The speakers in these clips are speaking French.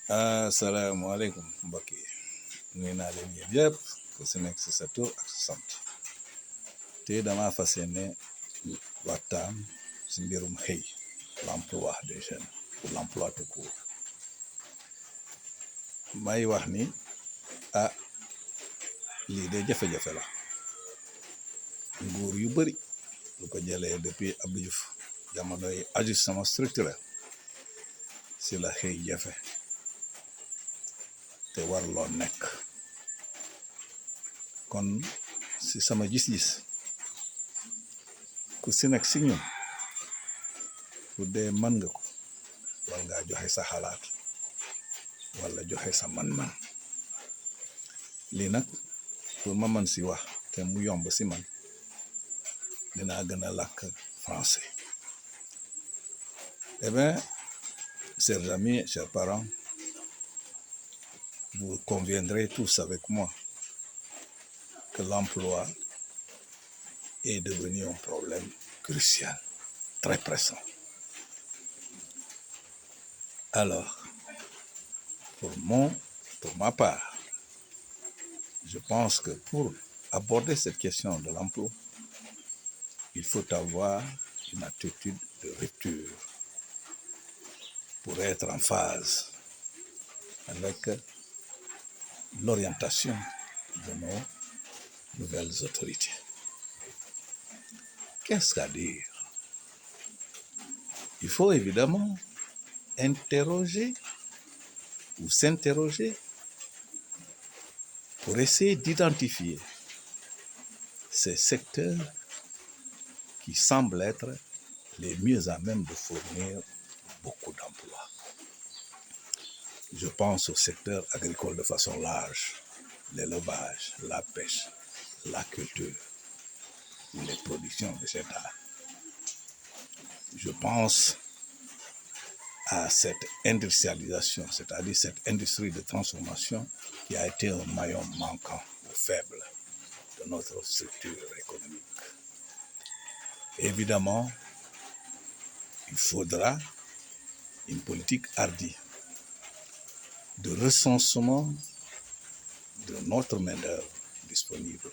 asalaamaaleykum mbokk yi nuyu naa leen yéen yëpp ku si nekk si sa tur ak sa sant te dama fas yéene waxtaan si mbirum xëy l'emploi des jeunes ou l'emploi tout court may wax ni lii de jafe-jafe la nguur yu bëri lu ko jëlee depuis Abdou Diouf jamonoy ajustement structurel si la xëy jafe te warloo nekk kon si sama gis-gis ku si nekk si ñun bu dee mën nga ko war ngaa joxe sa xalaat wala joxe sa man-man lii nag pour ma mën si wax te mu yomb si man dinaa gën a làkk français. Eh bien, chers amis, chers parents, vous conviendrez tous avec moi que l'emploi est devenu un problème crucial, très pressant. Alors, pour ma part, je pense que pour aborder cette question de l'emploi, il faut avoir une attitude de rupture pour être en phase avec l'orientation de nos nouvelles autorités. Qu'est-ce qu'à dire? Il faut évidemment interroger ou s'interroger pour essayer d'identifier ces secteurs qui semblent être les mieux à même de fournir beaucoup d'emplois. Je pense au secteur agricole de façon large, l'élevage, la pêche, la culture, les productions végétales. Je pense à cette industrialisation, c'est-à-dire cette industrie de transformation qui a été un maillon manquant ou faible de notre structure économique. Évidemment, il faudra une politique hardie de recensement de notre main-d'œuvre disponible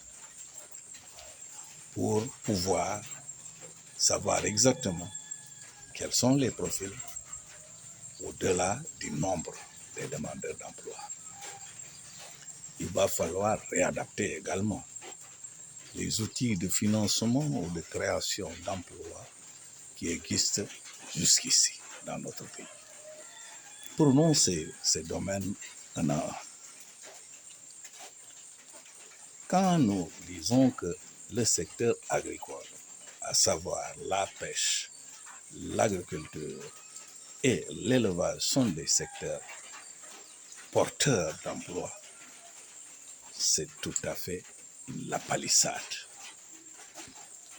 pour pouvoir savoir exactement quels sont les profils au-delà du nombre des demandeurs d'emploi. Il va falloir réadapter également les outils de financement ou de création d'emplois qui existent jusqu'ici dans notre pays. Prenons ces domaines un à un. Quand nous disons que le secteur agricole, à savoir la pêche, l'agriculture et l'élevage sont des secteurs porteurs d'emplois, c'est tout à fait la palissade.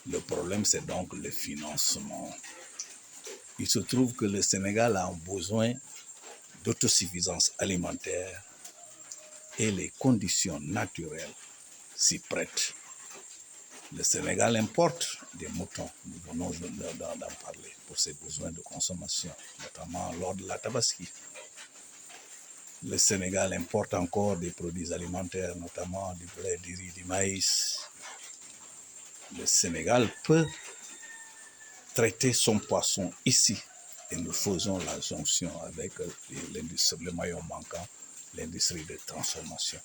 Le problème, c'est donc le financement. Il se trouve que le Sénégal a un besoin d'autosuffisance alimentaire et les conditions naturelles s'y prêtent. Le Sénégal importe des moutons, nous venons d'en parler, pour ses besoins de consommation, notamment lors de la tabaski. Le Sénégal importe encore des produits alimentaires, notamment du blé, du riz, du maïs. Le Sénégal peut traiter son poisson ici et nous faisons la jonction avec l'industrie, le maillon manquant, l'industrie de transformation.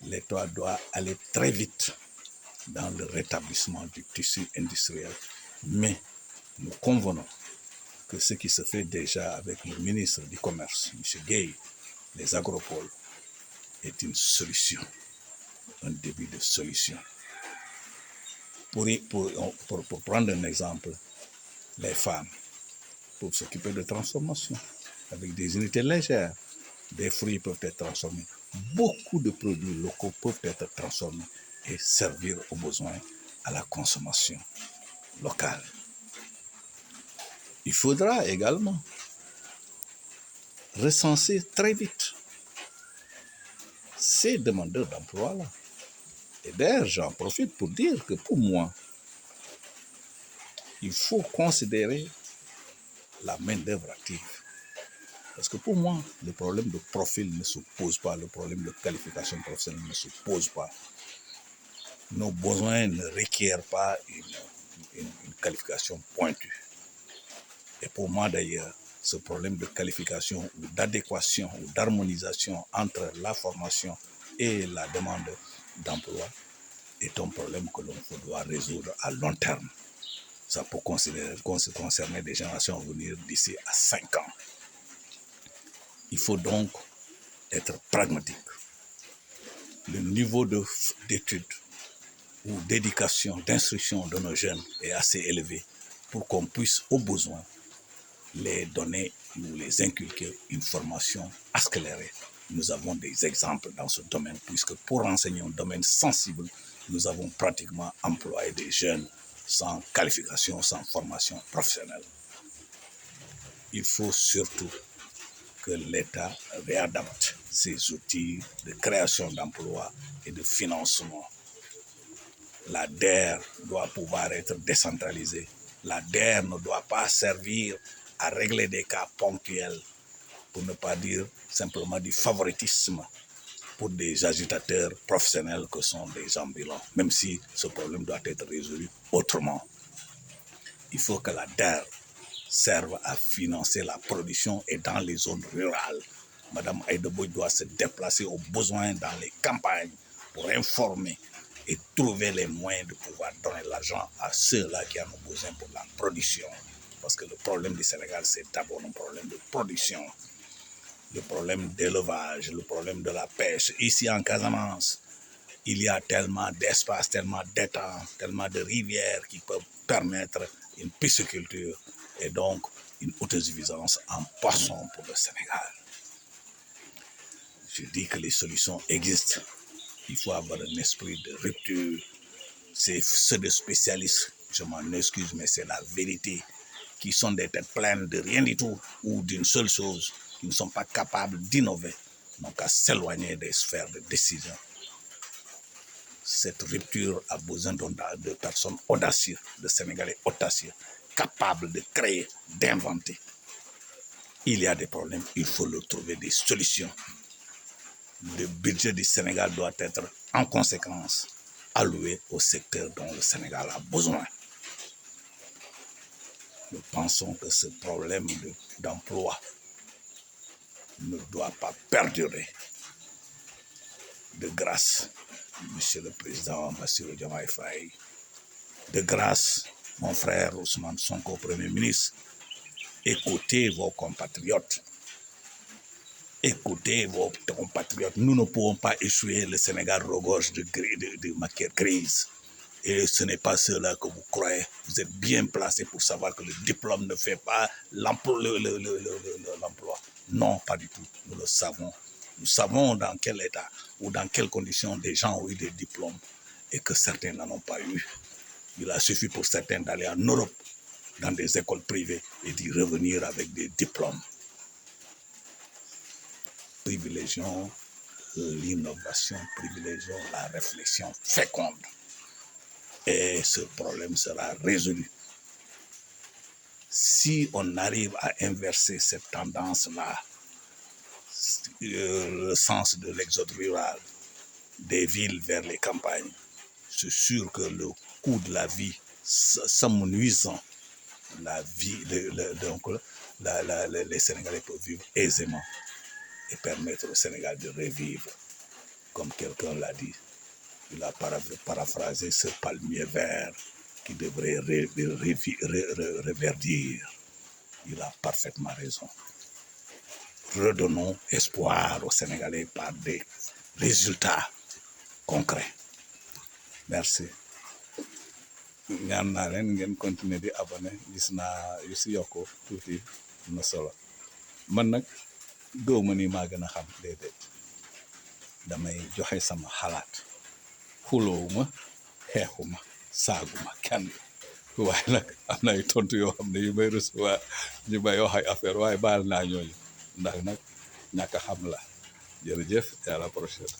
L'État doit aller très vite dans le rétablissement du tissu industriel. Mais nous convenons que ce qui se fait déjà avec le ministre du Commerce, M. Gueye, les agropoles, est une solution, un début de solution. Pour prendre un exemple, les femmes peuvent s'occuper de transformation avec des unités légères. Des fruits peuvent être transformés. Beaucoup de produits locaux peuvent être transformés et servir aux besoins à la consommation locale. Il faudra également recenser très vite ces demandeurs d'emploi-là. Et d'ailleurs, j'en profite pour dire que pour moi, il faut considérer la main-d'œuvre active Parce que pour moi, le problème de profil ne se pose pas, le problème de qualification professionnelle ne se pose pas. Nos besoins ne requièrent pas une qualification pointue. Et pour moi d'ailleurs, ce problème de qualification ou d'adéquation ou d'harmonisation entre la formation et la demande d'emploi est un problème que l'on doit résoudre à long terme. Ça peut concerner des générations à venir d'ici à 5 ans. Il faut donc être pragmatique. Le niveau d'études ou d'éducation, d'instruction de nos jeunes est assez élevé pour qu'on puisse, au besoin, les donner ou les inculquer une formation accélérée. Nous avons des exemples dans ce domaine, puisque pour enseigner un domaine sensible, nous avons pratiquement employé des jeunes sans qualification, sans formation professionnelle. Il faut surtout que l'État réadapte ses outils de création d'emplois et de financement. La DER doit pouvoir être décentralisée. La DER ne doit pas servir à régler des cas ponctuels, pour ne pas dire simplement du favoritisme pour des agitateurs professionnels que sont des ambulants, même si ce problème doit être résolu autrement. Il faut que la DER serve à financer la production et dans les zones rurales. Madame Aïdeboy doit se déplacer aux besoins dans les campagnes pour informer et trouver les moyens de pouvoir donner l'argent à ceux-là qui en ont besoin pour la production. Parce que le problème du Sénégal, c'est d'abord un problème de production, le problème d'élevage, le problème de la pêche. Ici en Casamance, il y a tellement d'espace, tellement d'étangs, tellement de rivières qui peuvent permettre une pisciculture et donc une autosuffisance en poissons pour le Sénégal. Je dis que les solutions existent. Il faut avoir un esprit de rupture. C'est ceux de spécialistes, je m'en excuse, mais c'est la vérité, qui sont des têtes pleines de rien du tout ou d'une seule chose, qui ne sont pas capables d'innover, n'ont qu'à s'éloigner des sphères de décision. Cette rupture a besoin de personnes audacieuses, de Sénégalais audacieux, capables de créer, d'inventer. Il y a des problèmes, il faut leur trouver des solutions. Le budget du Sénégal doit être en conséquence alloué au secteur dont le Sénégal a besoin. Nous pensons que ce problème d'emploi ne doit pas perdurer. De grâce, Monsieur le Président Bassirou Diomaye Faye, de grâce, mon frère Ousmane Sonko, Premier ministre, écoutez vos compatriotes. Écoutez vos compatriotes. Nous ne pouvons pas échouer. Le Sénégal regorge de crise. Et ce n'est pas cela que vous croyez. Vous êtes bien placé pour savoir que le diplôme ne fait pas l'emploi. Non, pas du tout. Nous le savons. Nous savons dans quel état ou dans quelles conditions des gens ont eu des diplômes et que certains n'en ont pas eu. Il a suffi pour certains d'aller en Europe, dans des écoles privées, et d'y revenir avec des diplômes. Privilégions l'innovation, privilégions la réflexion féconde. Et ce problème sera résolu. Si on arrive à inverser cette tendance-là, le sens de l'exode rural, des villes vers les campagnes, c'est sûr que le coût de la vie s'amenuisant, les Sénégalais peuvent vivre aisément et permettre au Sénégal de revivre, comme quelqu'un l'a dit. Il a paraphrasé ce palmier vert qui devrait reverdir. Il a parfaitement raison. Redonnons espoir aux Sénégalais par des résultats concrets. Merci. ñaan naa leen ngeen continuer di abonné, gis naa yu si yokku tuuti na solo. Man nag gëw ma ni maa gën a xam, déedéet. Damay joxe sama xalaat. Xuloowuma, xeexuma, saaguma kenn. waaye nag am na ay tontu yoo xam ne yu may recevoir ñu may wax ay affaire waaye baal naa ñooñu ndax nag ñàkk a xam la. jërëjëf et à la prochaine.